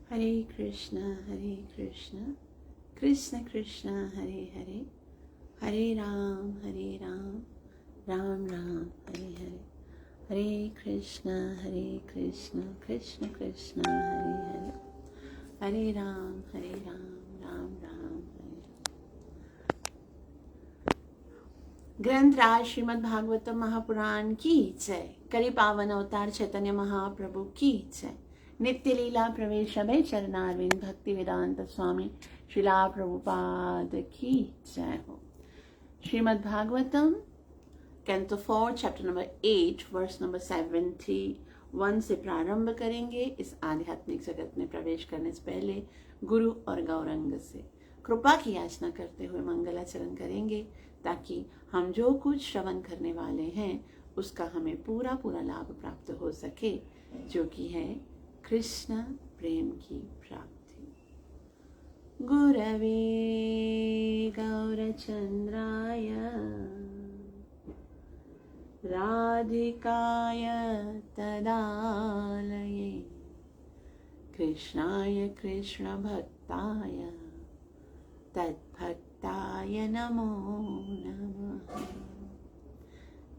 हरे कृष्ण कृष्ण कृष्ण हरे हरे, हरे राम राम राम हरे हरे, हरे कृष्ण कृष्ण कृष्ण हरे हरे, हरे राम राम राम हरे। ग्रंथ राज श्रीमद् भागवतम महापुराण की जय। कलि पावन अवतार चैतन्य महाप्रभु की जय। नित्य लीला प्रवेश अभय चरणारविंद भक्ति वेदांत स्वामी श्रीला प्रभुपाद की जय हो। Srimad Bhagavatam canto 4 chapter number 8 verse number 71 से प्रारंभ करेंगे। इस आध्यात्मिक जगत में प्रवेश करने से पहले गुरु और गौरंग से कृपा की याचना करते हुए मंगलाचरण करेंगे, ताकि हम जो कुछ श्रवण करने वाले हैं उसका हमें पूरा पूरा लाभ प्राप्त हो सके, जो कि है कृष्ण प्रेम की प्राप्ति। गुरवे गौरचंद्राय राधिकाय तदालये कृष्णाय कृष्णभक्ताय तद्भक्ताय नमो नमः।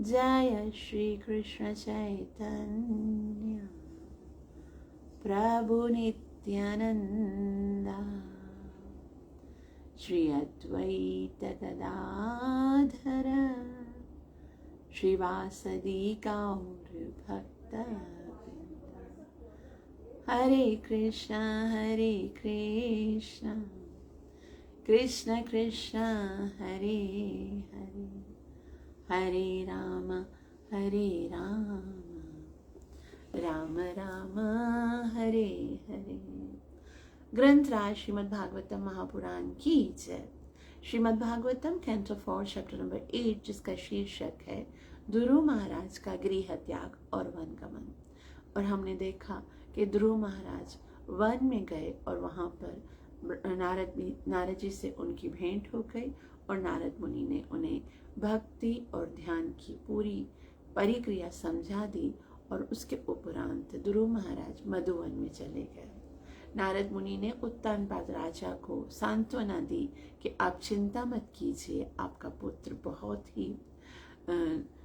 जय श्री कृष्ण चैतन्य प्रभु नित्यानंदा श्री अद्वैत गदाधर श्रीवासदि गौर भक्त। हरे कृष्ण कृष्ण कृष्ण हरे हरे, हरे राम राम राम हरे हरे। ग्रंथ राज श्रीमद् भागवतम महापुराण की जय। Shrimad Bhagavatam canto 4 chapter number 8, जिसका शीर्षक है ध्रुव महाराज का गृह त्याग और वन गमन। और हमने देखा कि ध्रुव महाराज वन में गए और वहाँ पर नारद जी से उनकी भेंट हो गई और नारद मुनि ने उन्हें भक्ति और ध्यान की पूरी परिक्रिया समझा दी। और उसके उपरांत ध्रुव महाराज मधुवन में चले गए। नारद मुनि ने उत्तानपाद राजा को सांत्वना दी कि आप चिंता मत कीजिए, आपका पुत्र बहुत ही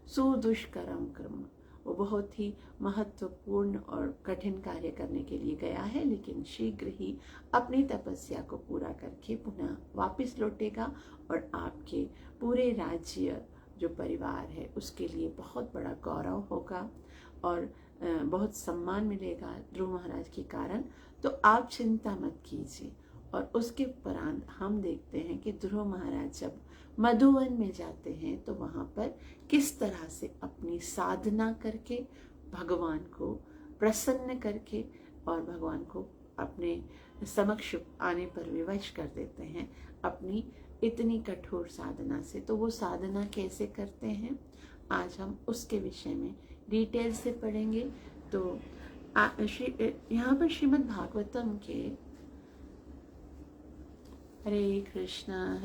सुदुष्कर्म कर्म, वो बहुत ही महत्वपूर्ण और कठिन कार्य करने के लिए गया है, लेकिन शीघ्र ही अपनी तपस्या को पूरा करके पुनः वापस लौटेगा और आपके पूरे राज्य जो परिवार है उसके लिए बहुत बड़ा गौरव होगा और बहुत सम्मान मिलेगा ध्रुव महाराज के कारण। तो आप चिंता मत कीजिए। और उसके उपरांत हम देखते हैं कि ध्रुव महाराज जब मधुवन में जाते हैं तो वहाँ पर किस तरह से अपनी साधना करके भगवान को प्रसन्न करके और भगवान को अपने समक्ष आने पर विवश कर देते हैं अपनी इतनी कठोर साधना से। तो वो साधना कैसे करते हैं, आज हम उसके विषय में डिटेल से पढ़ेंगे। तो यहाँ पर श्रीमद् भागवतम के हरे कृष्णा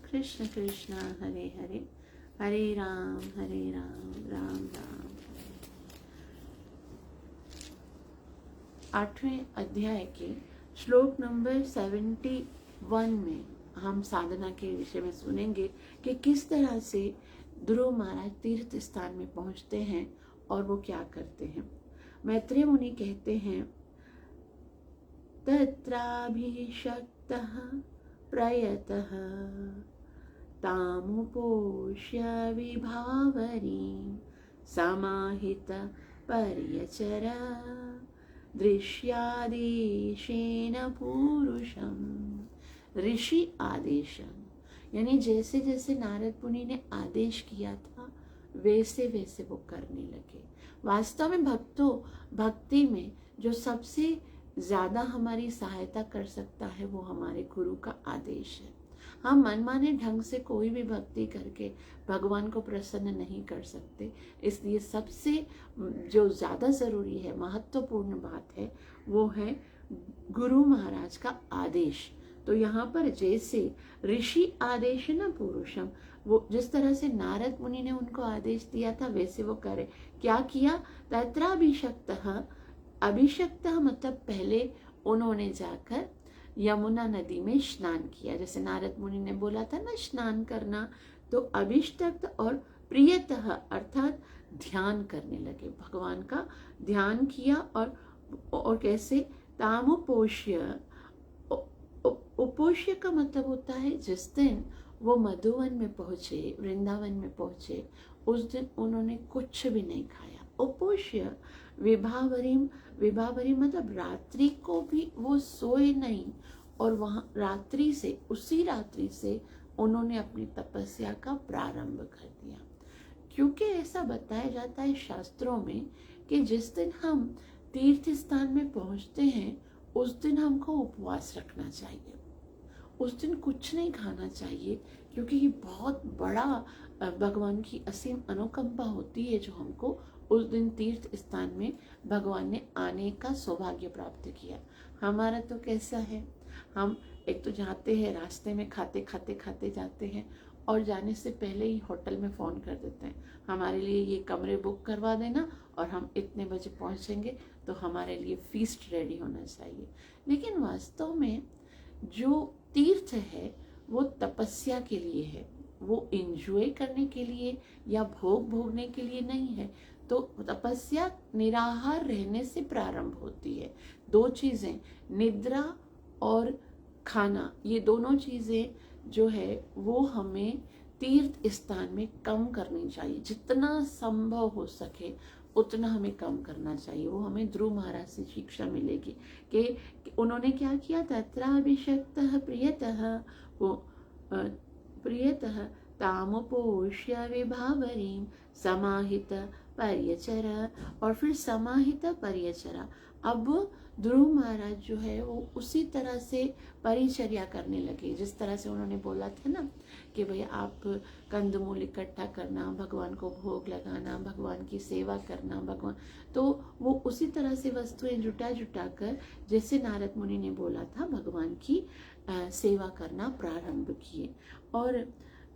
कृष्ण कृष्ण हरे हरे, हरे राम राम राम। 8वें अध्याय के श्लोक नंबर 71 में हम साधना के विषय में सुनेंगे कि किस तरह से ध्रुव महाराज तीर्थ स्थान में पहुंचते हैं और वो क्या करते हैं। मैत्रेय मुनि कहते हैं, तत्राभिषक्तः प्रयतः तामुपोष्य विभावरीं समाहित पर्यचर दृश्यादेशेन पुरुषम। ऋषि आदेशम यानी जैसे जैसे नारद मुनि ने आदेश किया था वैसे वैसे वो करने लगे। वास्तव में भक्ति में जो सबसे ज्यादा हमारी सहायता कर सकता है वो हमारे गुरु का आदेश है। हम मनमाने ढंग से कोई भी भक्ति करके भगवान को प्रसन्न नहीं कर सकते। इसलिए सबसे जो ज्यादा जरूरी है, महत्वपूर्ण बात है, वो है गुरु महाराज का आदेश। तो यहाँ पर जैसे ऋषि आदेश न पुरुषम, वो जिस तरह से नारद मुनि ने उनको आदेश दिया था वैसे वो करे। क्या किया, तत्राभिषक्तः, अभिषक्तः मतलब पहले उन्होंने जाकर यमुना नदी में स्नान किया। जैसे नारद मुनि ने बोला था ना स्नान करना, तो अभिष्टक और प्रियतः अर्थात ध्यान करने लगे, भगवान का ध्यान किया। और कैसे? तामुपोष्य, उपोष्य का मतलब होता है जिस दिन वो मधुवन में पहुंचे, वृंदावन में पहुंचे, उस दिन उन्होंने कुछ भी नहीं खाया। उपोष्य विभावरीम, विभावरी मतलब रात्रि को भी वो सोए नहीं, और वहां रात्रि से, उसी रात्रि से उन्होंने अपनी तपस्या का प्रारंभ कर दिया। क्योंकि ऐसा बताया जाता है शास्त्रों में कि जिस दिन हम तीर्थ स्थान में पहुंचते हैं उस दिन हमको उपवास रखना चाहिए, उस दिन कुछ नहीं खाना चाहिए, क्योंकि ये बहुत बड़ा भगवान की असीम अनुकंपा होती है जो हमको उस दिन तीर्थ स्थान में भगवान ने आने का सौभाग्य प्राप्त किया। हमारा तो कैसा है, हम एक तो जाते हैं, रास्ते में खाते खाते खाते जाते हैं, और जाने से पहले ही होटल में फ़ोन कर देते हैं हमारे लिए ये कमरे बुक करवा देना और हम इतने बजे पहुंचेंगे, तो हमारे लिए फीस्ट रेडी होना चाहिए। लेकिन वास्तव में जो तीर्थ है वो तपस्या के लिए है, वो एंजॉय करने के लिए या भोग भोगने के लिए नहीं है। तो तपस्या निराहार रहने से प्रारंभ होती है। दो चीज़ें, निद्रा और खाना, ये दोनों चीज़ें जो है वो हमें तीर्थ स्थान में कम करनी चाहिए। जितना संभव हो सके उतना हमें कम करना चाहिए। वो हमें ध्रुव महाराज से शिक्षा मिलेगी कि उन्होंने क्या किया, तत्राभिषक्तः प्रियतः, वो प्रियतः तामुपोष्य विभावरीं समाहित पर्यचर, और फिर समाहित पर्यचरा। अब ध्रुव महाराज जो है वो उसी तरह से परिचर्या करने लगे, जिस तरह से उन्होंने बोला था ना कि भाई आप कंदमूल इकट्ठा करना, भगवान को भोग लगाना, भगवान की सेवा करना, भगवान, तो वो उसी तरह से वस्तुएं जुटा जुटा कर, जैसे नारद मुनि ने बोला था, भगवान की सेवा करना प्रारंभ किए। और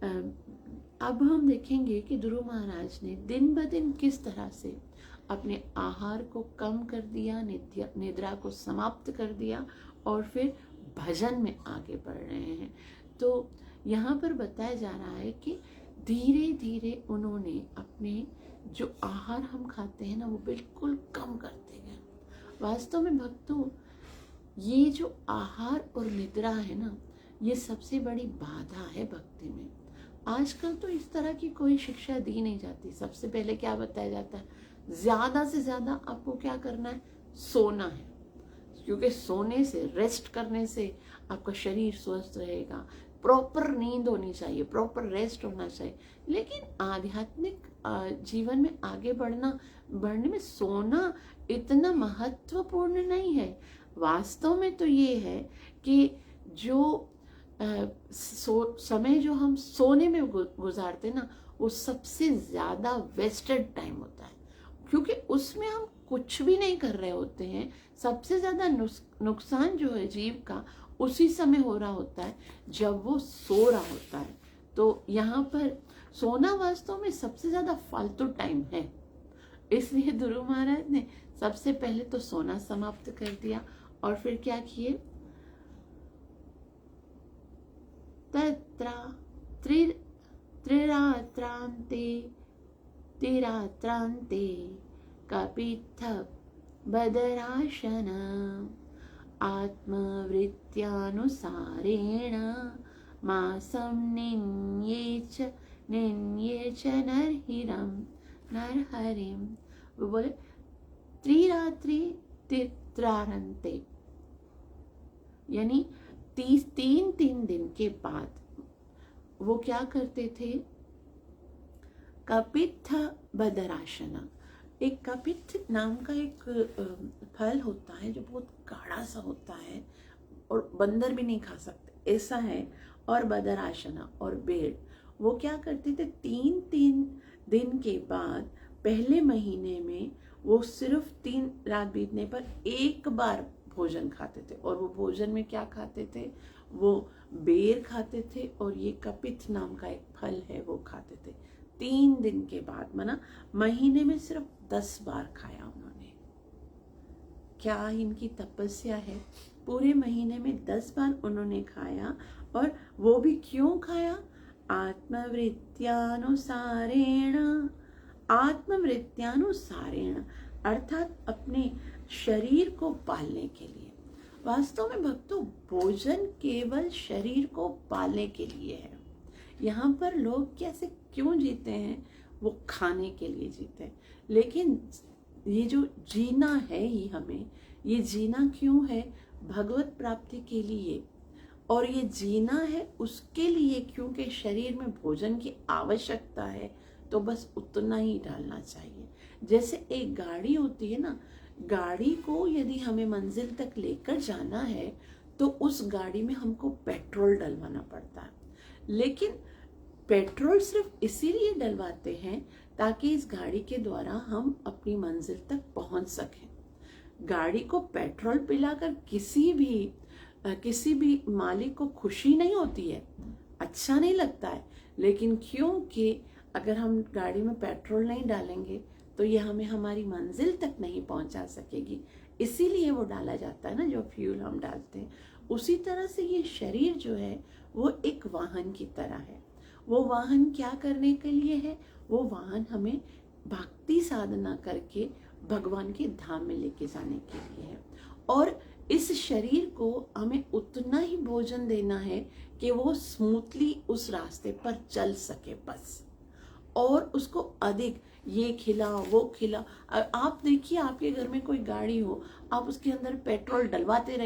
अब हम देखेंगे कि ध्रुव महाराज ने दिन ब दिन किस तरह से अपने आहार को कम कर दिया, निद्रा को समाप्त कर दिया, और फिर भजन में आगे बढ़ रहे हैं। तो यहाँ पर बताया जा रहा है कि धीरे धीरे उन्होंने अपने जो आहार हम खाते हैं ना वो बिल्कुल कम करते गए। वास्तव में भक्तों, ये जो आहार और निद्रा है ना, ये सबसे बड़ी बाधा है भक्ति में। आजकल तो इस तरह की कोई शिक्षा दी नहीं जाती। सबसे पहले क्या बताया जाता है, ज़्यादा से ज़्यादा आपको क्या करना है, सोना है, क्योंकि सोने से, रेस्ट करने से आपका शरीर स्वस्थ रहेगा। प्रॉपर नींद होनी चाहिए, प्रॉपर रेस्ट होना चाहिए। लेकिन आध्यात्मिक जीवन में आगे बढ़ने में सोना इतना महत्वपूर्ण नहीं है। वास्तव में तो ये है कि जो समय जो हम सोने में गुजारते ना, वो सबसे ज़्यादा वेस्टेड टाइम होता है, क्योंकि उसमें हम कुछ भी नहीं कर रहे होते हैं। सबसे ज़्यादा नुकसान जो है जीव का उसी समय हो रहा होता है जब वो सो रहा होता है। तो यहाँ पर सोना वास्तव में सबसे ज़्यादा फालतू टाइम है। इसलिए ध्रुव महाराज ने सबसे पहले तो सोना समाप्त कर दिया, और फिर क्या किए, तत्रा त्रिरात्रान्ते तिरात्रान्ते कपित्थ बदराशन आत्मवृत्त्यानुसारेण मासं निन्ये च नरहरिं। वो बोले त्रिरात्रि तित्रारंते, यानी 3 दिन के बाद वो क्या करते थे, कपित्थ बदराशना। एक कपित्थ नाम का एक फल होता है जो बहुत गाढ़ा सा होता है और बंदर भी नहीं खा सकते, ऐसा है। और बदराशना और बेड़, वो क्या करते थे, 3 दिन के बाद पहले महीने में वो सिर्फ 3 रात बीतने पर एक बार भोजन खाते थे। और वो भोजन में क्या खाते थे, वो बेर खाते थे, और ये कपित्थ नाम का एक फल है वो खाते थे 3 दिन के बाद। माना महीने में सिर्फ 10 बार खाया उन्होंने। क्या इनकी तपस्या है। पूरे महीने में 10 बार उन्होंने खाया, और वो भी क्यों खाया? आत्मवृत्त्यानुसारेण, आत्मवृत्त्यानुसारेण अर्थात अपने शरीर को पालने के लिए। वास्तव में भक्तों, भोजन केवल शरीर को पालने के लिए है। यहाँ पर लोग कैसे क्यों जीते हैं? वो खाने के लिए जीते हैं। लेकिन ये जो जीना है ही हमें, ये जीना क्यों है? भगवत प्राप्ति के लिए। और ये जीना है उसके लिए क्योंकि शरीर में भोजन की आवश्यकता है, तो बस उतना ही डालना चाहिए। जैसे एक गाड़ी होती है ना, गाड़ी को यदि हमें मंजिल तक लेकर जाना है तो उस गाड़ी में हमको पेट्रोल डलवाना पड़ता है। लेकिन पेट्रोल सिर्फ इसीलिए डलवाते हैं ताकि इस गाड़ी के द्वारा हम अपनी मंजिल तक पहुंच सकें। गाड़ी को पेट्रोल पिलाकर किसी भी मालिक को खुशी नहीं होती है, अच्छा नहीं लगता है। लेकिन क्योंकि अगर हम गाड़ी में पेट्रोल नहीं डालेंगे तो ये हमें हमारी मंजिल तक नहीं पहुंचा सकेगी, इसीलिए वो डाला जाता है ना, जो फ्यूल हम डालते हैं। उसी तरह से ये शरीर जो है वो एक वाहन की तरह है। वो वाहन क्या करने के लिए है? वो वाहन हमें भक्ति साधना करके भगवान के धाम में लेके जाने के लिए है। और इस शरीर को हमें उतना ही भोजन देना है कि वो स्मूथली उस रास्ते पर चल सके बस। और उसको अधिक ये खिला वो खिला। आप देखिए, आपके घर में कोई गाड़ी हो, आप उसके अंदर पेट्रोल डलवाते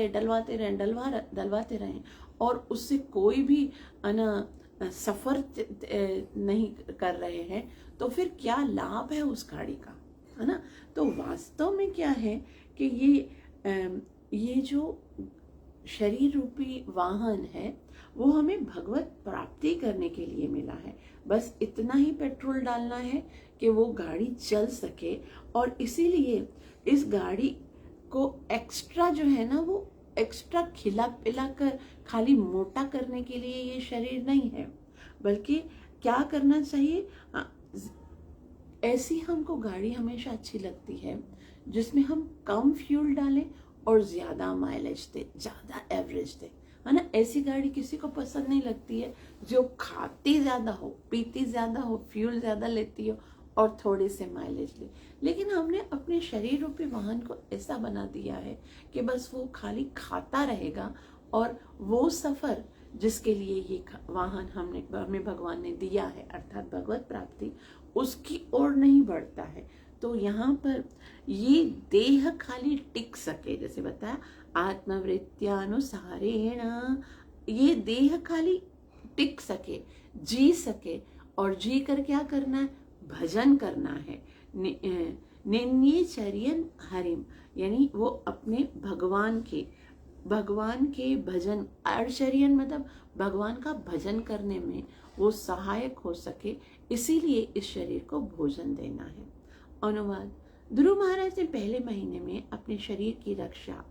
रहे और उससे कोई भी सफर नहीं कर रहे हैं, तो फिर क्या लाभ है उस गाड़ी का, है ना? तो वास्तव में क्या है कि ये जो शरीर रूपी वाहन है वो हमें भगवत प्राप्ति करने के लिए मिला है। बस इतना ही पेट्रोल डालना है कि वो गाड़ी चल सके। और इसीलिए इस गाड़ी को एक्स्ट्रा जो है ना, वो एक्स्ट्रा खिला पिला कर खाली मोटा करने के लिए ये शरीर नहीं है, बल्कि क्या करना चाहिए? ऐसी हमको गाड़ी हमेशा अच्छी लगती है जिसमें हम कम फ्यूल डालें और ज्यादा माइलेज दे, ज्यादा एवरेज दे, है ना? ऐसी गाड़ी किसी को पसंद नहीं लगती है जो खाती ज्यादा हो, पीती ज्यादा हो, फ्यूल ज्यादा लेती हो और थोड़े से माइलेज ले। लेकिन हमने अपने शरीर रूपी वाहन को ऐसा बना दिया है कि बस वो खाली खाता रहेगा, और वो सफर जिसके लिए ये वाहन हमें भगवान ने दिया है, अर्थात भगवत प्राप्ति, उसकी ओर नहीं बढ़ता है। तो यहाँ पर ये देह खाली टिक सके, जैसे बताया आत्मवृत्त्यानुसारेण, ये देह खाली टिक सके, जी सके। और जी कर क्या करना है? भजन करना है। निन्यचर्यन हरिम, यानी वो अपने भगवान के भजन, अर्चर्यन मतलब भगवान का भजन करने में वो सहायक हो सके, इसीलिए इस शरीर को भोजन देना है। अनुवाद: ध्रुव महाराज ने पहले महीने में अपने शरीर की रक्षा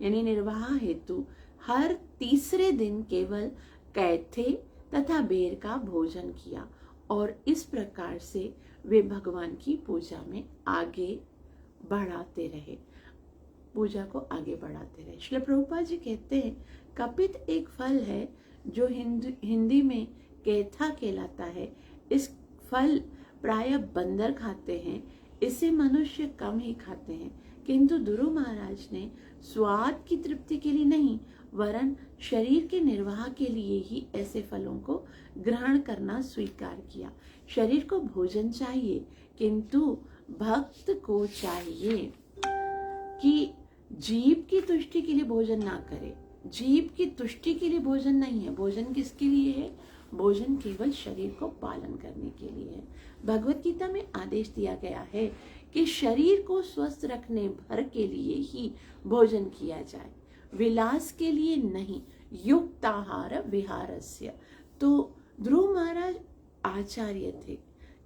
यानी निर्वाह हेतु हर तीसरे दिन केवल कैथे तथा बेर का भोजन किया, और इस प्रकार से वे भगवान की पूजा में आगे बढ़ाते रहे, पूजा को आगे बढ़ाते रहे। श्रील प्रभुपाद जी कहते हैं, कपित एक फल है जो हिंदी में कैथा कहलाता है। इस फल प्राय बंदर खाते हैं, इसे मनुष्य कम ही खाते हैं। किंतु ध्रुव महाराज ने स्वाद की तृप्ति के लिए नहीं, वरन शरीर के निर्वाह के लिए ही ऐसे फलों को ग्रहण करना स्वीकार किया। शरीर को भोजन चाहिए, किंतु भक्त को चाहिए कि जीव की तुष्टि के लिए भोजन ना करे। जीव की तुष्टि के लिए भोजन नहीं है। भोजन किसके लिए है? भोजन केवल शरीर को पालन करने के लिए है। भगवत गीता में आदेश दिया गया है कि शरीर को स्वस्थ रखने भर के लिए ही भोजन किया जाए, विलास के लिए नहीं। युक्ताहार विहारस्य। तो ध्रुव महाराज आचार्य थे,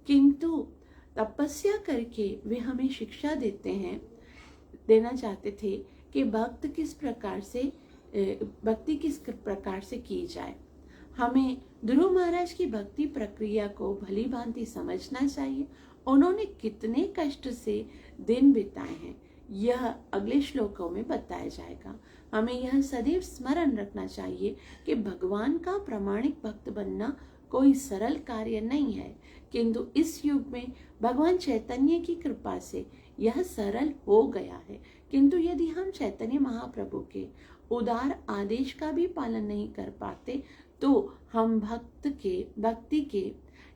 किंतु तपस्या करके वे हमें शिक्षा देना चाहते थे कि भक्ति किस प्रकार से की जाए। हमें ध्रुव महाराज की भक्ति प्रक्रिया को भली भांति समझना चाहिए। उन्होंने कितने कष्ट से दिन बिताए हैं यह अगले श्लोकों में बताया जाएगा। हमें यह सदैव स्मरण रखना चाहिए कि भगवान का प्रामाणिक भक्त बनना कोई सरल कार्य नहीं है, किंतु इस युग में भगवान चैतन्य की कृपा से यह सरल हो गया है। किंतु यदि हम चैतन्य महाप्रभु के उदार आदेश का भी पालन नहीं कर पाते तो हम भक्ति के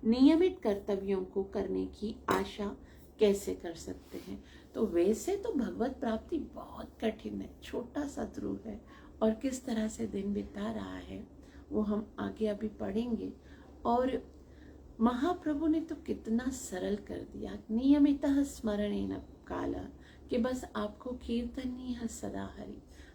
नियमित कर्तव्यों को करने की आशा कैसे कर सकते हैं। तो वैसे तो भगवत प्राप्ति बहुत कठिन है, छोटा सा ध्रुव है, और किस तरह से दिन बिता रहा है वो हम आगे अभी पढ़ेंगे। और महाप्रभु ने तो कितना सरल कर दिया, नियमितः स्मरणेन काला, कि बस आपको कीर्तनीय सदा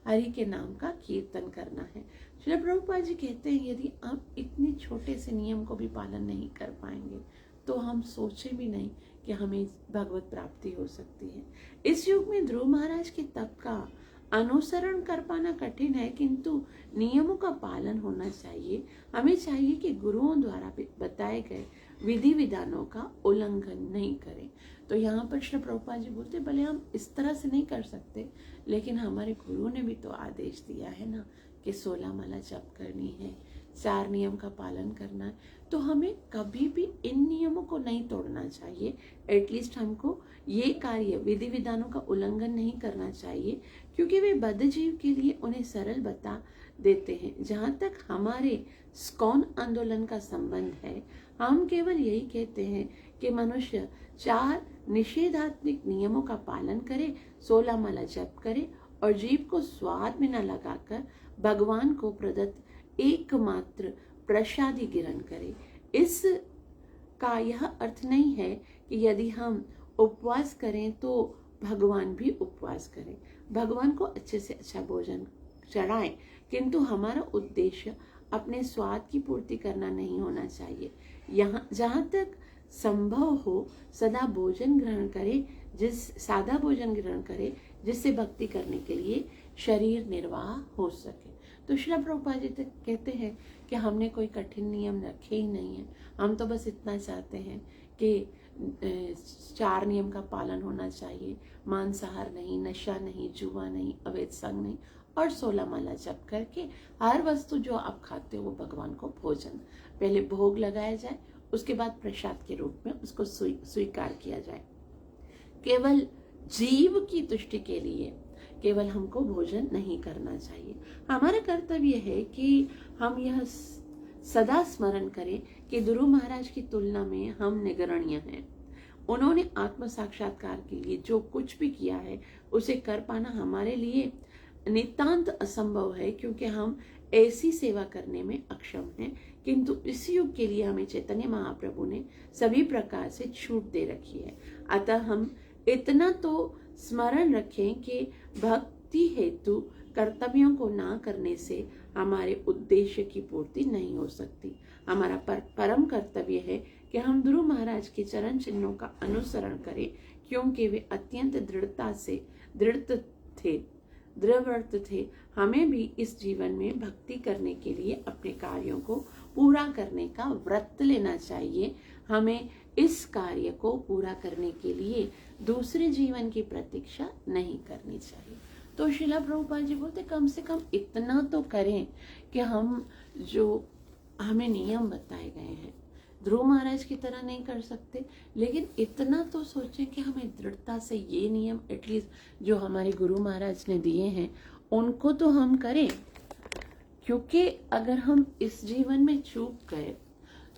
हरि के नाम का कीर्तन करना है। श्री प्रभुपाद जी कहते हैं यदि आप इतने छोटे से नियम को भी पालन नहीं कर पाएंगे तो हम सोचे भी नहीं कि हमें भगवत प्राप्ति हो सकती है। इस युग में ध्रुव महाराज के तप का अनुसरण कर पाना कठिन है, किंतु नियमों का पालन होना चाहिए। हमें चाहिए कि गुरुओं द्वारा बताए गए विधि विधानों का उल्लंघन नहीं करें। तो यहाँ पर श्री प्रभुपाद जी बोलते भले हम इस तरह से नहीं कर सकते, लेकिन हमारे गुरु ने भी तो आदेश दिया है ना कि 16 माला जप करनी है, 4 नियम का पालन करना है। तो हमें कभी भी इन नियमों को नहीं तोड़ना चाहिए। एटलीस्ट हमको ये कार्य विधि विधानों का उल्लंघन नहीं करना चाहिए, क्योंकि वे बद्ध जीव के लिए उन्हें सरल बता देते हैं। जहाँ तक हमारे स्कॉन आंदोलन का संबंध है, हम केवल यही कहते हैं कि मनुष्य 4 निषेधात्मक नियमों का पालन करे, 16 माला जप करे और जीव को स्वाद में न लगाकर भगवान को प्रदत्त एकमात्र प्रसादी ग्रहण करे। इस का यह अर्थ नहीं है कि यदि हम उपवास करें तो भगवान भी उपवास करें, भगवान को अच्छे से अच्छा भोजन चढ़ाएं, किंतु हमारा उद्देश्य अपने स्वाद की पूर्ति करना नहीं होना चाहिए। यहाँ जहाँ तक संभव हो सादा भोजन ग्रहण करें जिससे भक्ति करने के लिए शरीर निर्वाह हो सके। तो श्री प्रभुपाद जी कहते हैं कि हमने कोई कठिन नियम रखे ही नहीं है, हम तो बस इतना चाहते हैं कि 4 नियम का पालन होना चाहिए, मांसाहार नहीं, नशा नहीं, जुआ नहीं, अवैध संग नहीं, और 16 माला जप करके हर वस्तु जो आप खाते हो वो भगवान को भोजन पहले भोग लगाया जाए, उसके बाद प्रसाद के रूप में उसको स्वीकार किया जाए। केवल जीव की तुष्टि के लिए केवल हमको भोजन नहीं करना चाहिए। हमारा कर्तव्य है कि हम यह सदा स्मरण करें कि ध्रुव महाराज की तुलना में हम निगरणीय हैं। उन्होंने आत्म साक्षात्कार के लिए जो कुछ भी किया है उसे कर पाना हमारे लिए नितांत असंभव है, क्योंकि हम ऐसी सेवा करने में अक्षम हैं। किंतु इस युग के लिए हमें चैतन्य महाप्रभु ने सभी प्रकार से छूट दे रखी है। अतः हम इतना तो स्मरण रखें कि भक्ति हेतु कर्तव्यों को ना करने से हमारे उद्देश्य की पूर्ति नहीं हो सकती। हमारा परम कर्तव्य है कि हम ध्रुव महाराज के चरण चिन्हों का अनुसरण करें, क्योंकि वे अत्यंत दृढ़व्रत थे। हमें भी इस जीवन में भक्ति करने के लिए अपने कार्यों को पूरा करने का व्रत लेना चाहिए। हमें इस कार्य को पूरा करने के लिए दूसरे जीवन की प्रतीक्षा नहीं करनी चाहिए। तो श्रीला प्रभुपाद जी बोलते कम से कम इतना तो करें कि हम जो हमें नियम बताए गए हैं ध्रुव महाराज की तरह नहीं कर सकते, लेकिन इतना तो सोचें कि हमें दृढ़ता से ये नियम एटलीस्ट जो हमारे गुरु महाराज ने दिए हैं उनको तो हम करें। क्योंकि अगर हम इस जीवन में चूक गए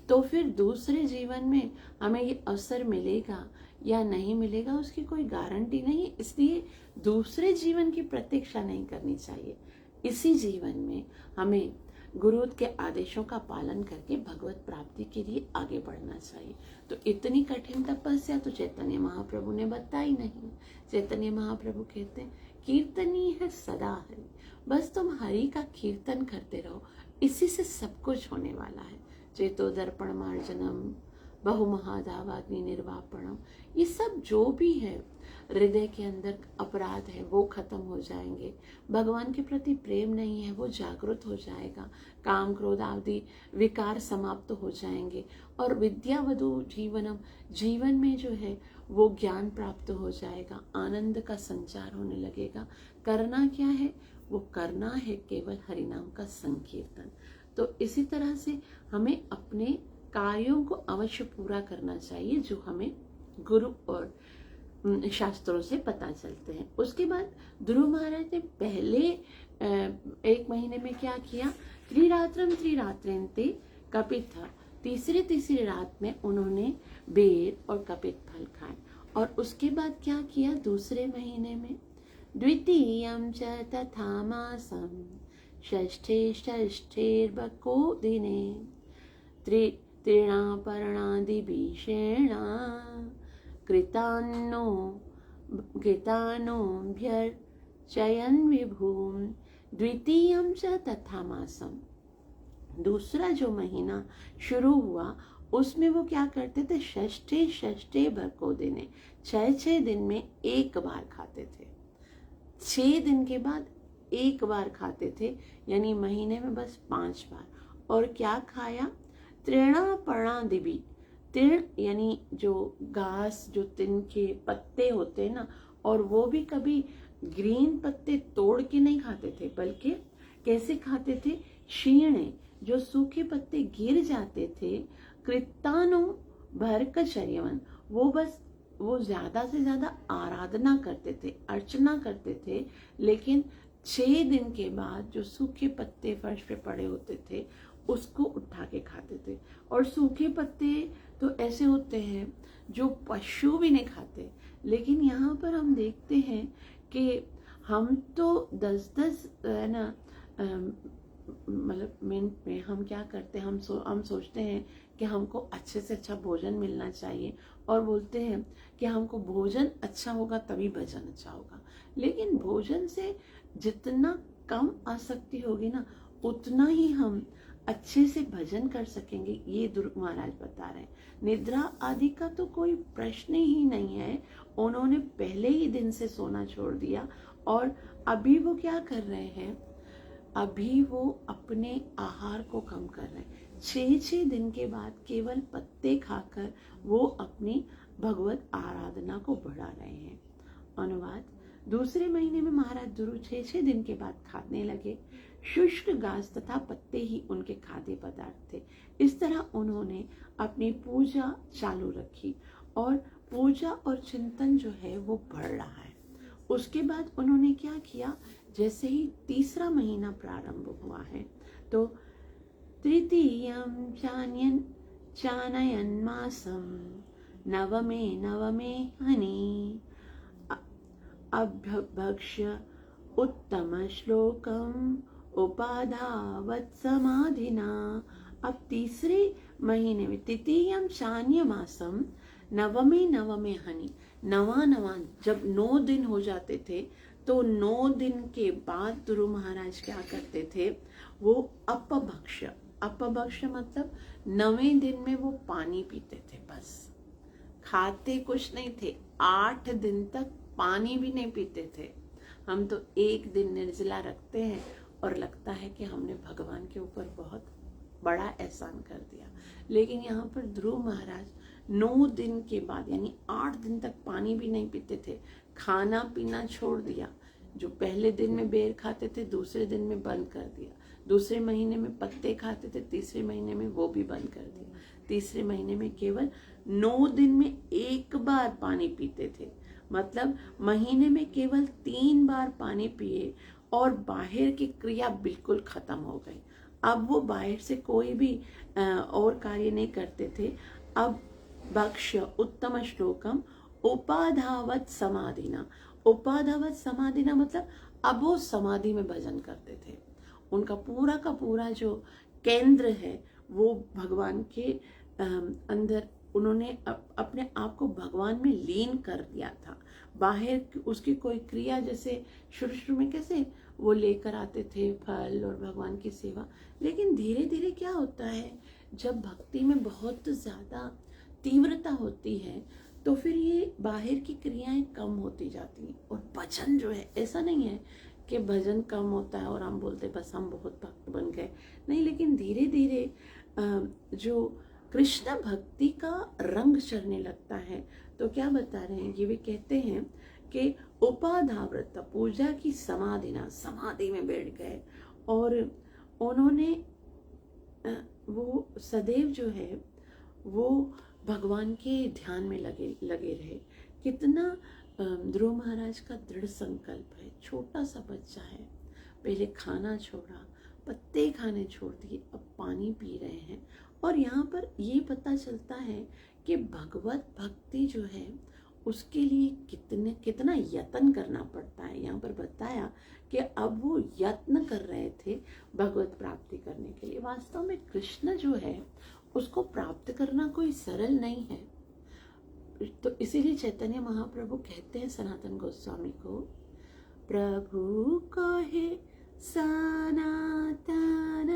तो फिर दूसरे जीवन में हमें ये अवसर मिलेगा या नहीं मिलेगा उसकी कोई गारंटी नहीं। इसलिए दूसरे जीवन की प्रतीक्षा नहीं करनी चाहिए। इसी जीवन में हमें गुरु के आदेशों का पालन करके भगवत प्राप्ति के लिए आगे बढ़ना चाहिए। तो इतनी कठिन तपस्या तो चैतन्य महाप्रभु ने बताई नहीं। चैतन्य महाप्रभु कहते हैं कीर्तनी है सदा हरि, बस तुम हरि का कीर्तन करते रहो, इसी से सब कुछ होने वाला है। चेतो दर्पण मार्जनम बहुमहादावाग्नि निर्वापणम, ये सब जो भी है हृदय के अंदर अपराध है वो खत्म हो जाएंगे। भगवान के प्रति प्रेम नहीं है वो जागृत हो जाएगा। काम क्रोध आदि विकार समाप्त हो जाएंगे और विद्यावधु जीवनम, जीवन में जो है वो ज्ञान प्राप्त हो जाएगा। आनंद का संचार होने लगेगा। करना क्या है? वो करना है केवल हरिनाम का संकीर्तन। तो इसी तरह से हमें अपने कार्यों को अवश्य पूरा करना चाहिए जो हमें गुरु और शास्त्रों से पता चलते हैं। उसके बाद ध्रुव महाराज ने पहले 1 महीने में क्या किया? त्रिरात्रम त्रिरात्रेंते कपित था। तीसरी रात में उन्होंने बेर और कपित फल खाए। और उसके बाद क्या किया? दूसरे महीने में द्वितीयं च तथा मासं षष्ठेर्बको दिने तृणापर्णादिभिषेणा कृतानोऽभ्यर्चयन् विभुं। द्वितीयं च तथा मासम, दूसरा जो महीना शुरू हुआ उसमें वो क्या करते थे? षष्ठे भरको दिने, 6 दिन में एक बार खाते थे। 6 दिन के बाद एक बार खाते थे, यानी महीने में बस 5 बार। और क्या खाया? तृणापर्णादिभि, तृण यानी जो घास, जो तिन के पत्ते होते हैं ना, और वो भी कभी ग्रीन पत्ते तोड़ के नहीं खाते थे, बल्कि कैसे खाते थे? शीणे, जो सूखे पत्ते गिर जाते थे। कृतानो भरकचर्यवन, वो ज्यादा से ज्यादा आराधना करते थे, अर्चना करते थे। लेकिन 6 दिन के बाद जो सूखे पत्ते फर्श पे पड़े होते थे उसको उठा के खाते थे। और सूखे पत्ते तो ऐसे होते हैं जो पशु भी नहीं खाते। लेकिन यहाँ पर हम देखते हैं कि हम तो 10-10 है ना, मतलब मिनट में हम क्या करते हैं? हम सोचते हैं कि हमको अच्छे से अच्छा भोजन मिलना चाहिए और बोलते हैं कि हमको भोजन अच्छा होगा तभी भजन अच्छा होगा। लेकिन भोजन से जितना कम आसक्ति होगी ना, उतना ही हम अच्छे से भजन कर सकेंगे। ये ध्रुव महाराज बता रहे हैं। निद्रा आदि का तो कोई प्रश्न ही नहीं है। उन्होंने पहले ही दिन से सोना छोड़ दिया और अभी वो क्या कर रहे हैं? अभी वो अपने आहार को कम कर रहे हैं। 6 दिन के बाद केवल पत्ते खाकर वो अपनी भगवत आराधना को बढ़ा रहे हैं। अनुवाद: दूसरे महीने में महाराज ध्रुव 6 दिन के बाद खाने लगे। शुष्क घास तथा पत्ते ही उनके खाद्य पदार्थ थे। इस तरह उन्होंने अपनी पूजा चालू रखी और पूजा और चिंतन जो है वो बढ़ रहा है। उसके बाद उन्होंने क्या किया? जैसे ही तीसरा महीना प्रारंभ हुआ है तो तृतीयं चानयन मासम नवमे हनि अभ्यभक्ष्य उत्तम श्लोकम उपाधावत् समाधिना। अब तीसरे महीने में तृतीयम चान्य मासम नवमे हनि, नवा जब 9 दिन हो जाते थे तो 9 दिन के बाद ध्रुव महाराज क्या करते थे? वो अपभक्ष्य मतलब 9वें दिन में वो पानी पीते थे। बस खाते कुछ नहीं थे। 8 दिन तक पानी भी नहीं पीते थे। हम तो एक दिन निर्जला रखते हैं और लगता है कि हमने भगवान के ऊपर बहुत बड़ा एहसान कर दिया। लेकिन यहाँ पर ध्रुव महाराज 9 दिन के बाद यानी 8 दिन तक पानी भी नहीं पीते थे। खाना पीना छोड़ दिया। जो पहले दिन में बेर खाते थे दूसरे दिन में बंद कर दिया। दूसरे महीने में पत्ते खाते थे, तीसरे महीने में वो भी बंद कर दिया। तीसरे महीने में केवल 9 दिन में एक बार पानी पीते थे। मतलब महीने में केवल 3 बार पानी पिए और बाहर की क्रिया बिल्कुल खत्म हो गई। अब वो बाहर से कोई भी और कार्य नहीं करते थे। अब भक्ष्य उत्तम श्लोकम उपाधावत समाधिना। उपाधावत समाधिना मतलब अब वो समाधि में भजन करते थे। उनका पूरा का पूरा जो केंद्र है वो भगवान के अंदर उन्होंने अपने आप को भगवान में लीन कर दिया था। बाहर उसकी कोई क्रिया, जैसे शुरू में कैसे वो लेकर आते थे फल और भगवान की सेवा, लेकिन धीरे धीरे क्या होता है, जब भक्ति में बहुत ज़्यादा तीव्रता होती है तो फिर ये बाहर की क्रियाएं कम होती जाती हैं। और भजन जो है, ऐसा नहीं है कि भजन कम होता है और हम बोलते बस हम बहुत भक्त बन गए, नहीं, लेकिन धीरे धीरे जो कृष्ण भक्ति का रंग चढ़ने लगता है। तो क्या बता रहे हैं ये भी कहते हैं कि उपाधाव्रत, पूजा की समाधि ना, समाधि में बैठ गए और उन्होंने वो सदैव जो है वो भगवान के ध्यान में लगे रहे। कितना ध्रुव महाराज का दृढ़ संकल्प है। छोटा सा बच्चा है, पहले खाना छोड़ा, पत्ते खाने छोड़ दिए, अब पानी पी रहे हैं। और यहाँ पर ये पता चलता है कि भगवत भक्ति जो है उसके लिए कितना यत्न करना पड़ता है। यहाँ पर बताया कि अब वो यत्न कर रहे थे भगवत प्राप्ति करने के लिए। वास्तव में कृष्ण जो है उसको प्राप्त करना कोई सरल नहीं है। तो इसीलिए चैतन्य महाप्रभु कहते हैं सनातन गोस्वामी को, प्रभु कहे सनातन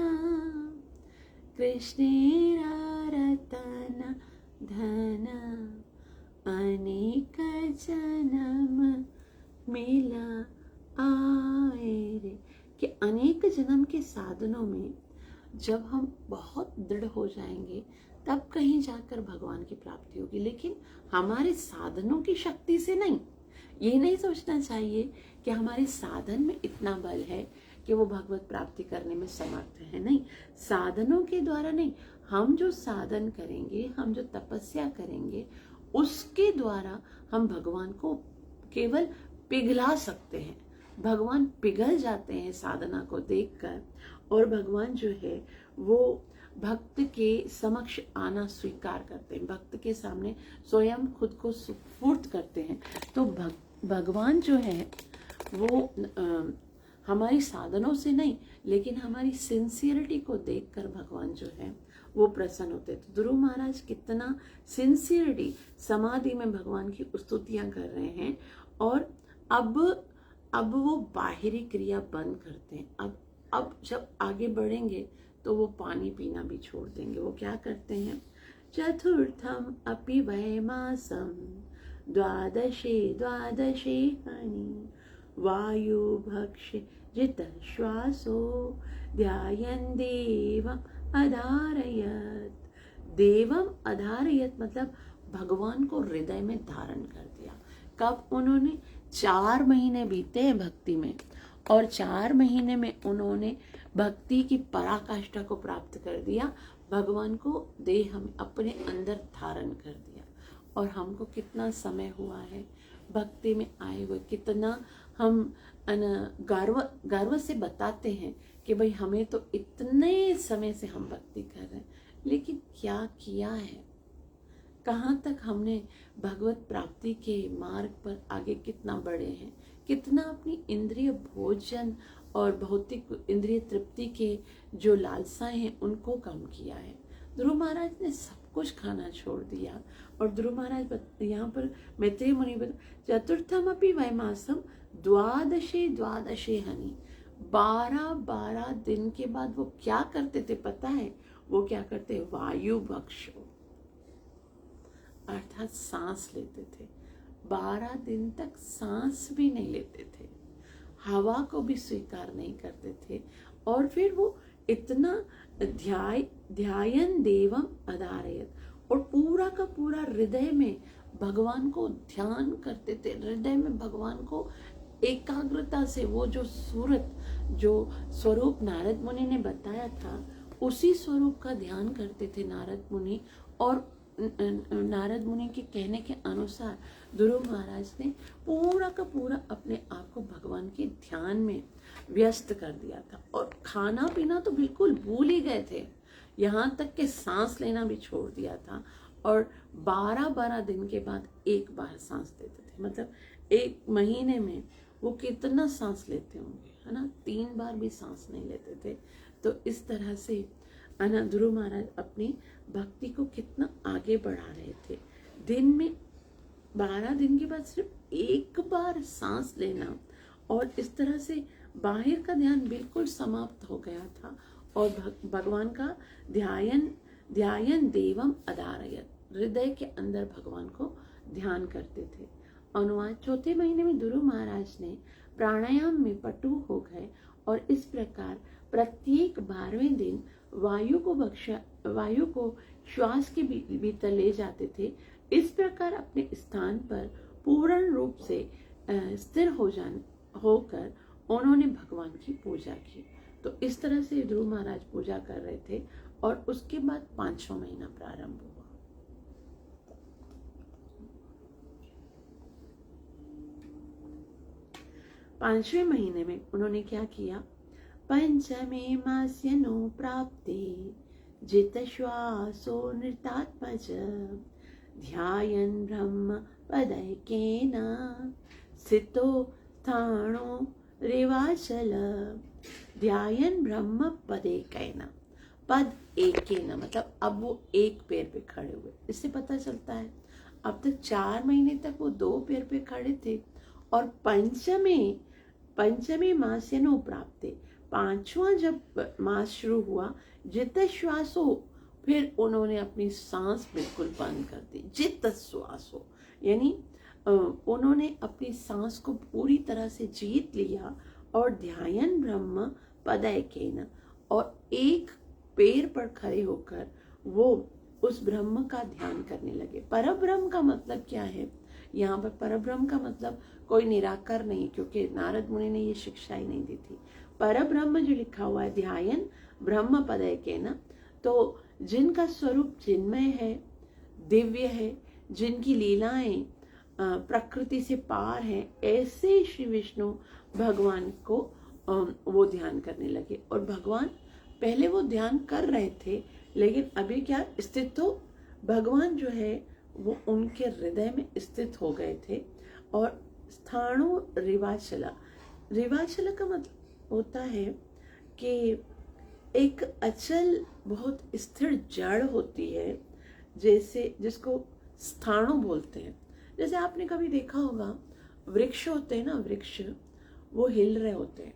कृष्णेरा रतन धन अनेक जन्म मिला आए रे। कि अनेक जन्म के साधनों में जब हम बहुत दृढ़ हो जाएंगे तब कहीं जाकर भगवान की प्राप्ति होगी, लेकिन हमारे साधनों की शक्ति से नहीं। ये नहीं सोचना चाहिए कि हमारे साधन में इतना बल है कि वो भगवत प्राप्ति करने में समर्थ है। नहीं, साधनों के द्वारा नहीं, हम जो साधन करेंगे, हम जो तपस्या करेंगे, उसके द्वारा हम भगवान को केवल पिघला सकते हैं। भगवान पिघल जाते हैं साधना को देखकर, और भगवान जो है वो भक्त के समक्ष आना स्वीकार करते हैं, भक्त के सामने स्वयं खुद को सुपुर्द करते हैं। तो भगवान जो है वो हमारी साधनों से नहीं, लेकिन हमारी सिंसियरिटी को देखकर भगवान जो है वो प्रसन्न होते। तो ध्रुव महाराज कितना सिंसियरिटी समाधि में भगवान की स्तुतियां कर रहे हैं। और अब वो बाहरी क्रिया बंद करते हैं। अब जब आगे बढ़ेंगे तो वो पानी पीना भी छोड़ देंगे। वो क्या करते हैं, चतुर्थम अपि वैमासम द्वादशे हनि वायु भक्ष जित श्वासो ध्यायन् देवम अधारयत। देवम अधारयत मतलब भगवान को हृदय में धारण कर दिया। कब? उन्होंने 4 महीने बीते हैं भक्ति में, और 4 महीने में उन्होंने भक्ति की पराकाष्ठा को प्राप्त कर दिया। भगवान को देह हम अपने अंदर धारण कर दिया। और हमको कितना समय हुआ है भक्ति में आए हुए, कितना हम गर्व से बताते हैं कि भाई हमें तो इतने समय से हम भक्ति कर रहे हैं, लेकिन क्या किया है, कहाँ तक हमने भगवत प्राप्ति के मार्ग पर आगे कितना बढ़े हैं, कितना अपनी इंद्रिय भोजन और भौतिक इंद्रिय तृप्ति के जो लालसाएं हैं उनको कम किया है। ध्रुव महाराज ने सब कुछ खाना छोड़ दिया। और ध्रुव महाराज यहाँ पर मैत्रेय मुनि चतुर्थम अपि वैमासम द्वादशे हनि। 12 दिन के बाद वो क्या करते थे पता है? वो क्या करते? वायु भक्षो, अर्थात सांस लेते थे। 12 दिन तक सांस भी नहीं लेते थे, हवा को भी स्वीकार नहीं करते थे। और फिर वो इतना ध्यायन देवम अधारयत, और पूरा का पूरा हृदय में भगवान को ध्यान करते थे। हृदय में भगवान को एकाग्रता से वो जो सूरत, जो स्वरूप नारद मुनि ने बताया था, उसी स्वरूप का ध्यान करते थे नारद मुनि। और नारद मुनि के कहने के अनुसार ध्रुव महाराज ने पूरा का पूरा अपने आप को भगवान के ध्यान में व्यस्त कर दिया था। और खाना पीना तो बिल्कुल भूल ही गए थे, यहाँ तक कि सांस लेना भी छोड़ दिया था। और 12 दिन के बाद एक बार सांस लेते थे। मतलब 1 महीने में वो कितना सांस लेते होंगे, है ना? 3 बार भी सांस नहीं लेते थे। तो इस तरह से ध्रुव महाराज अपनी भक्ति को कितना आगे बढ़ा रहे थे। दिन में 12 दिन के बाद सिर्फ एक बार सांस लेना, और इस तरह से बाहर का ध्यान बिल्कुल समाप्त हो गया था। और भगवान का ध्यान देवम अधारयत, हृदय के अंदर भगवान को ध्यान करते थे। अनुवाद: चौथे महीने में ध्रुव महाराज ने प्राणायाम में पटु हो गए और इस प्रकार प्रत्येक 12वें दिन वायु को श्वास के भीतर ले जाते थे। इस प्रकार अपने स्थान पर पूर्ण रूप से स्थिर होकर उन्होंने भगवान की पूजा की। तो इस तरह से ध्रुव महाराज पूजा कर रहे थे और उसके बाद 5वां महीना प्रारंभ हुआ। पांचवें महीने में उन्होंने क्या किया? पंचमे मास्यनो प्राप्ते जित श्वासो नृतात्मज ध्यायन् ब्रह्म पदैकेन स्थितो स्थाणो रेवाचल। ध्यायन् ब्रह्म पदैकेन, पद एकेन मतलब अब वो एक पैर पे खड़े हुए। इससे पता चलता है अब तक 4 महीने तक वो 2 पैर पे खड़े थे और पंचमे मास्यनो प्राप्ते, 5वां जब मास शुरू हुआ, जित श्वासो, फिर उन्होंने अपनी सांस बिल्कुल बंद कर दी। जित श्वासो यानी उन्होंने अपनी सांस को पूरी तरह से जीत लिया और ध्यायन् ब्रह्म पदैकेन, और एक पैर पर खड़े होकर वो उस ब्रह्म का ध्यान करने लगे। परब्रह्म का मतलब क्या है? यहाँ पर परब्रह्म का मतलब कोई निराकार नहीं, क्योंकि नारद मुनि ने ये शिक्षा ही नहीं दी थी। परब्रह्म जो लिखा हुआ है ध्यायन् ब्रह्म पदैकेन, तो जिनका स्वरूप चिन्मय है, दिव्य है, जिनकी लीलाएं प्रकृति से पार है, ऐसे श्री विष्णु भगवान को वो ध्यान करने लगे। और भगवान पहले वो ध्यान कर रहे थे, लेकिन अभी क्या स्थित, तो भगवान जो है वो उनके हृदय में स्थित हो गए थे। और स्थाणु रिवाचला, रिवाचला का मतलब होता है कि एक अचल बहुत स्थिर जड़ होती है, जैसे जिसको स्थाणु बोलते हैं। जैसे आपने कभी देखा होगा वृक्ष होते हैं ना, वृक्ष वो हिल रहे होते हैं,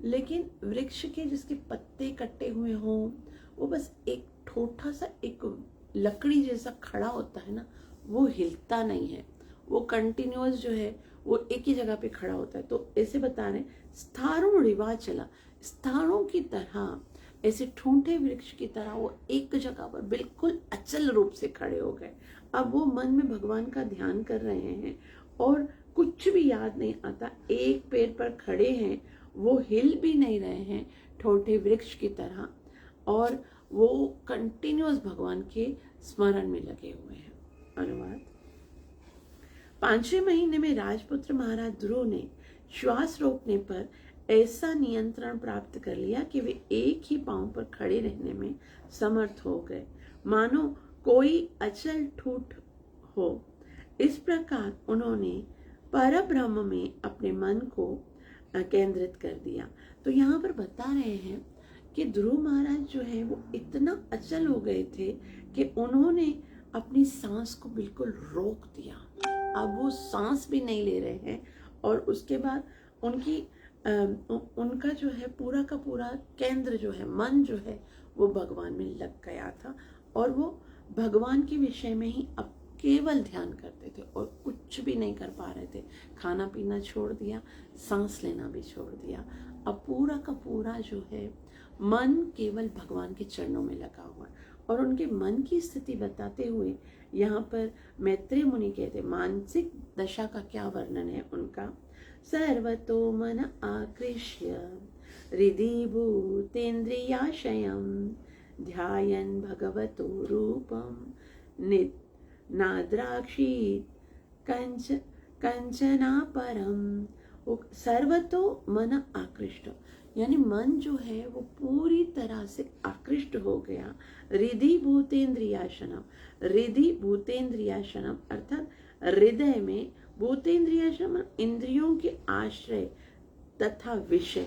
लेकिन वृक्ष के जिसके पत्ते कटे हुए हों, वो बस एक छोटा सा एक लकड़ी जैसा खड़ा होता है ना, वो हिलता नहीं है, वो कंटिन्यूअस जो है वो एक ही जगह पे खड़ा होता है। तो ऐसे बता रहे स्थाणु रिवाचला, स्थाणु की तरह, ऐसे ठूंठे वृक्ष की तरह वो एक जगह पर बिल्कुल अचल रूप से खड़े हो गए। अब वो मन में भगवान का ध्यान कर रहे हैं और कुछ भी याद नहीं आता, एक पैर पर खड़े हैं, वो हिल भी नहीं रहे हैं ठोठे वृक्ष की तरह, और वो कंटिन्यूअस भगवान के स्मरण में लगे हुए हैं। अनुवाद: 5वें महीने में राजपुत्र महाराज ध्रुव ने श्वास रोकने पर ऐसा नियंत्रण प्राप्त कर लिया कि वे एक ही पांव पर खड़े रहने में समर्थ हो गए, मानो कोई अचल ठूठ हो। इस प्रकार उन्होंने परब्रह्म में अपने मन को केंद्रित कर दिया। तो यहाँ पर बता रहे हैं कि ध्रुव महाराज जो है वो इतना अचल हो गए थे कि उन्होंने अपनी सांस को बिल्कुल रोक दिया। अब वो सांस भी नहीं ले रहे हैं और उसके बाद उनका जो है पूरा का पूरा केंद्र जो है, मन जो है, वो भगवान में लग गया था और वो भगवान के विषय में ही अब केवल ध्यान करते थे और कुछ भी नहीं कर पा रहे थे। खाना पीना छोड़ दिया, सांस लेना भी छोड़ दिया। अब पूरा का पूरा जो है मन केवल भगवान के चरणों में लगा हुआ है। और उनके मन की स्थिति बताते हुए यहाँ पर मैत्रेय मुनि कहते, मानसिक दशा का क्या वर्णन है उनका। सर्वतो मन आकृष्य हृदि भूतेन्द्रियाशयं ध्यायन् भगवतो रूपं नाद्राक्षीत् कंचनापरम। सर्वतो मन आकृष्ट, यानी मन जो है वो पूरी तरह से आकृष्ट हो गया। हृदि भूतेन्द्रियाशनम, हृदि भूतेन्द्रियाशनम अर्थात हृदय में, भूतेन्द्रियाशनम इंद्रियों के आश्रय तथा विषय,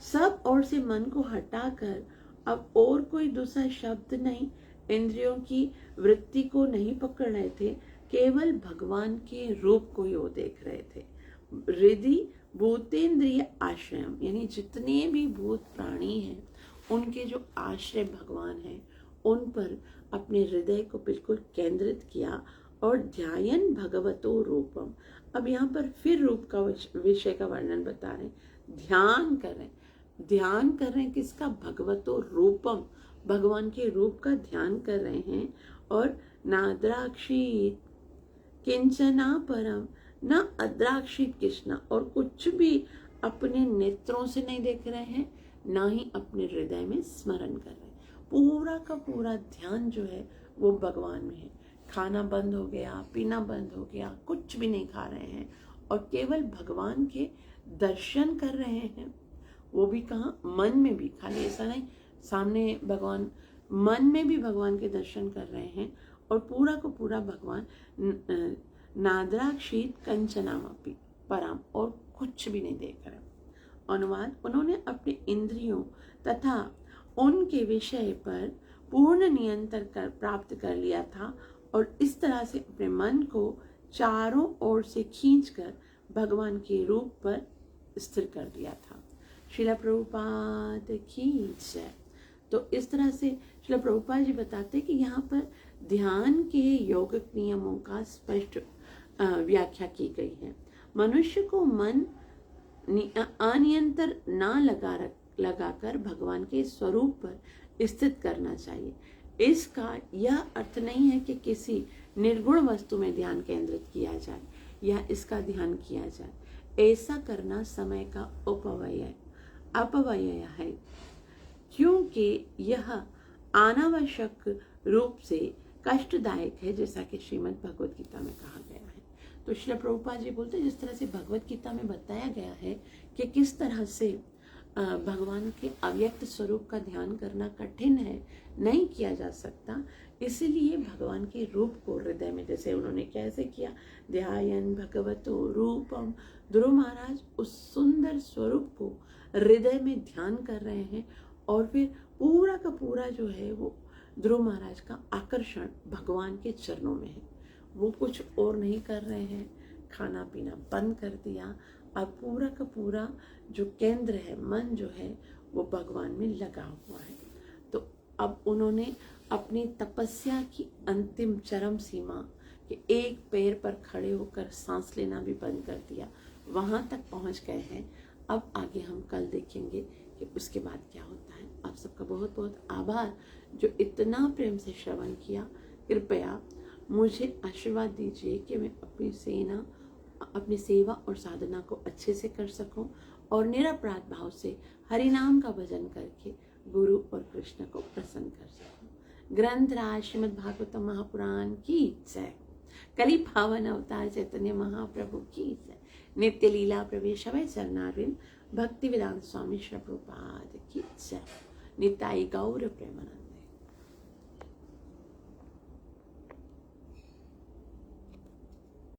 सब ओर से मन को हटाकर अब और कोई दूसरा शब्द नहीं, इंद्रियों की वृत्ति को नहीं पकड़ रहे थे, केवल भगवान के रूप को ही वो देख रहे थे। हृदि भूतेन्द्रिय आश्रयम, यानी जितने भी भूत प्राणी हैं उनके जो आश्रय भगवान हैं उन पर अपने हृदय को बिल्कुल केंद्रित किया और ध्यायन भगवतो रूपम। अब यहाँ पर फिर रूप का विषय का वर्णन बता रहे हैं। ध्यान कर रहे हैं, ध्यान कर रहे हैं किसका? भगवतो रूपम, भगवान के रूप का ध्यान कर रहे हैं। और नाद्राक्षित किंचना परम, ना अद्राक्षित कृष्णा, और कुछ भी अपने नेत्रों से नहीं देख रहे हैं, ना ही अपने हृदय में स्मरण कर रहे हैं। पूरा का पूरा ध्यान जो है वो भगवान में है। खाना बंद हो गया, पीना बंद हो गया, कुछ भी नहीं खा रहे हैं और केवल भगवान के दर्शन कर रहे हैं। वो भी कहाँ? मन में भी, खाली ऐसा नहीं सामने भगवान, मन में भी भगवान के दर्शन कर रहे हैं। और पूरा को पूरा भगवान नाद्राक्षित कंचनामपि पराम, और कुछ भी नहीं देख रहे। अनुवाद, उन्होंने अपने इंद्रियों तथा उनके विषय पर पूर्ण नियंत्रण प्राप्त कर लिया था और इस तरह से अपने मन को चारों ओर से खींचकर भगवान के रूप पर स्थिर कर दिया था। श्रील प्रभुपाद की जय। तो इस तरह से श्रील प्रभुपाद जी बताते कि यहाँ पर ध्यान के योगिक नियमों का स्पष्ट व्याख्या की गई है। मनुष्य को मन अनियंत्र ना लगाकर भगवान के स्वरूप पर स्थित करना चाहिए। इसका यह अर्थ नहीं है कि किसी निर्गुण वस्तु में ध्यान केंद्रित किया जाए या इसका ध्यान किया जाए। ऐसा करना समय का अपव्यय है, क्योंकि यह अनावश्यक रूप से कष्टदायक है, जैसा कि श्रीमद् भगवत गीता में कहा गया है। तो श्री प्रभुपाद जी बोलते हैं जिस तरह से भगवत गीता में बताया गया है कि किस तरह से भगवान के अव्यक्त स्वरूप का ध्यान करना कठिन है, नहीं किया जा सकता, इसीलिए भगवान के रूप को हृदय में, जैसे उन्होंने कैसे किया, ध्यायन भगवतो रूपम, ध्रुव महाराज उस सुंदर स्वरूप को हृदय में ध्यान कर रहे हैं और फिर पूरा का पूरा जो है वो ध्रुव महाराज का आकर्षण भगवान के चरणों में है। वो कुछ और नहीं कर रहे हैं, खाना पीना बंद कर दिया, अब पूरा का पूरा जो केंद्र है, मन जो है वो भगवान में लगा हुआ है। तो अब उन्होंने अपनी तपस्या की अंतिम चरम सीमा के एक पैर पर खड़े होकर सांस लेना भी बंद कर दिया, वहां तक पहुंच गए हैं। अब आगे हम कल देखेंगे कि उसके बाद क्या होता है। आप सबका बहुत बहुत आभार जो इतना प्रेम से श्रवण किया। कृपया मुझे आशीर्वाद दीजिए कि मैं अपनी सेवा और साधना को अच्छे से कर सकूं और निरपराध भाव से हरि नाम का भजन करके गुरु और कृष्ण को प्रसन्न कर सकूं। ग्रंथ राज श्रीमद् भागवतम महापुराण की जय। कली पावन अवतार चैतन्य महाप्रभु की जय। नित्य लीला प्रवेश हमें चरणारविंद भक्ति वेदांत स्वामी श्री प्रभुपाद की जय। निताई गौर प्रेमानंद।